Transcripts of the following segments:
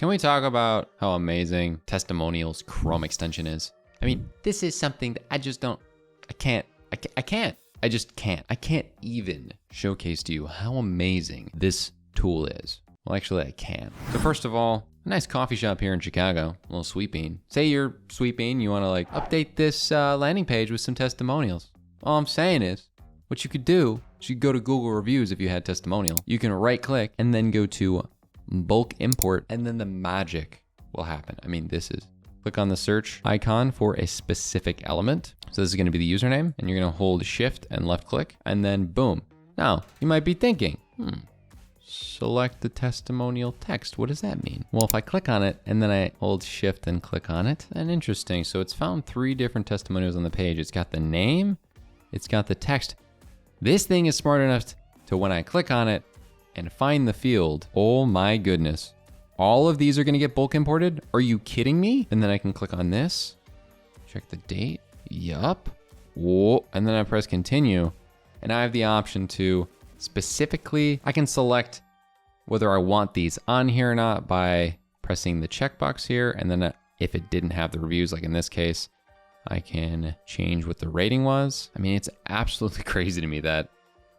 Can we talk about how amazing Testimonials Chrome extension is? I mean, this is something that I just don't, I can't even showcase to you how amazing this tool is. Well, actually I can. So first of all, a nice coffee shop here in Chicago, a little Sweet Bean. Say you're Sweet Bean, you wanna like update this landing page with some testimonials. All I'm saying is, what you could do is you could go to Google Reviews if you had testimonial. You can right click and then go to bulk import, and then the magic will happen. I mean, this is, click on the search icon for a specific element. So this is gonna be the username, and you're gonna hold shift and left click, and then boom. Now, you might be thinking, select the testimonial text. What does that mean? Well, if I click on it and then I hold shift and click on it, then interesting. So it's found 3 different testimonials on the page. It's got the name, it's got the text. This thing is smart enough to when I click on it and find the field, oh my goodness. All of these are gonna get bulk imported? Are you kidding me? And then I can click on this, check the date, yup. Whoa, and then I press continue. And I have the option to specifically, I can select whether I want these on here or not by pressing the checkbox here. And then if it didn't have the reviews, like in this case, I can change what the rating was. I mean, it's absolutely crazy to me that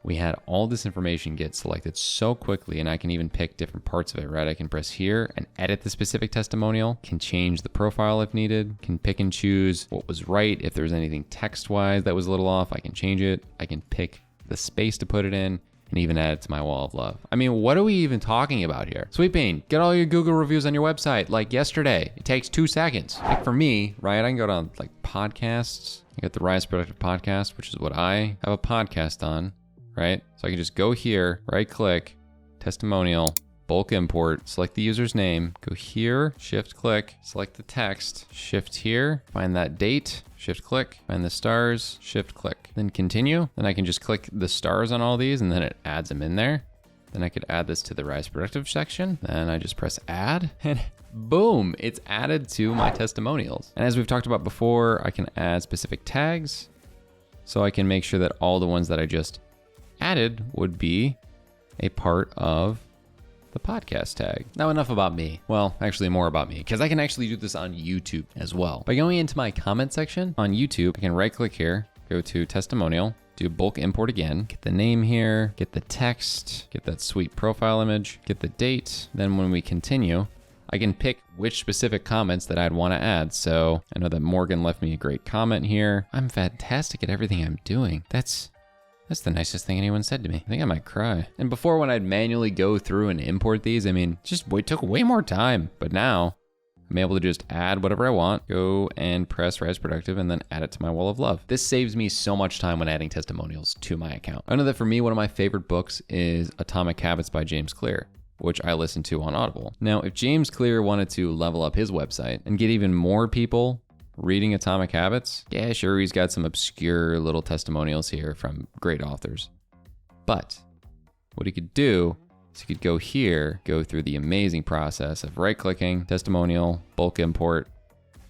we had all this information get selected so quickly, and I can even pick different parts of it, right? I can press here and edit the specific testimonial, can change the profile if needed, can pick and choose what was right. If there's anything text-wise that was a little off, I can change it. I can pick the space to put it in, and even add it to my wall of love. I mean, what are we even talking about here? Sweet Bean, get all your Google reviews on your website like yesterday. It takes 2 seconds. Like for me, right, I can go down like podcasts. I got the Rise Productive podcast, which is what I have a podcast on, right? So I can just go here, right click, testimonial, bulk import, select the user's name, go here, shift click, select the text, shift here, find that date, shift click, find the stars, shift click, then continue. Then I can just click the stars on all these and then it adds them in there. Then I could add this to the Rise Productive section. Then I just press add and boom, it's added to my testimonials. And as we've talked about before, I can add specific tags. So I can make sure that all the ones that I just added would be a part of the podcast tag. Now enough about me. Well, actually more about me, because I can actually do this on YouTube as well. By going into my comment section on YouTube, I can right click here, go to testimonial, do bulk import again, get the name here, get the text, get that sweet profile image, get the date. Then when we continue, I can pick which specific comments that I'd want to add. So I know that Morgan left me a great comment here. I'm fantastic at everything I'm doing. That's the nicest thing anyone said to me. I think I might cry. And before, when I'd manually go through and import these, I mean, it took way more time. But now I'm able to just add whatever I want, go and press Rise Productive, and then add it to my wall of love. This saves me so much time when adding testimonials to my account. I know that for me, one of my favorite books is Atomic Habits by James Clear, which I listen to on Audible. Now, if James Clear wanted to level up his website and get even more people reading Atomic Habits, yeah, sure, he's got some obscure little testimonials here from great authors. But what he could do is he could go here, go through the amazing process of right-clicking, testimonial, bulk import,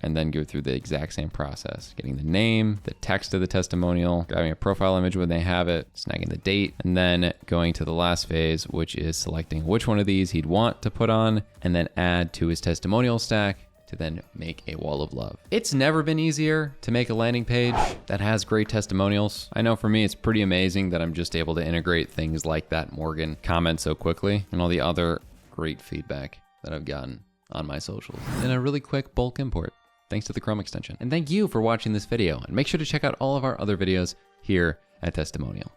and then go through the exact same process, getting the name, the text of the testimonial, grabbing a profile image when they have it, snagging the date, and then going to the last phase, which is selecting which one of these he'd want to put on, and then add to his testimonial stack, to then make a wall of love. It's never been easier to make a landing page that has great testimonials. I know for me, it's pretty amazing that I'm just able to integrate things like that Morgan comment so quickly and all the other great feedback that I've gotten on my socials in a really quick bulk import, thanks to the Chrome extension. And thank you for watching this video, and make sure to check out all of our other videos here at Testimonial.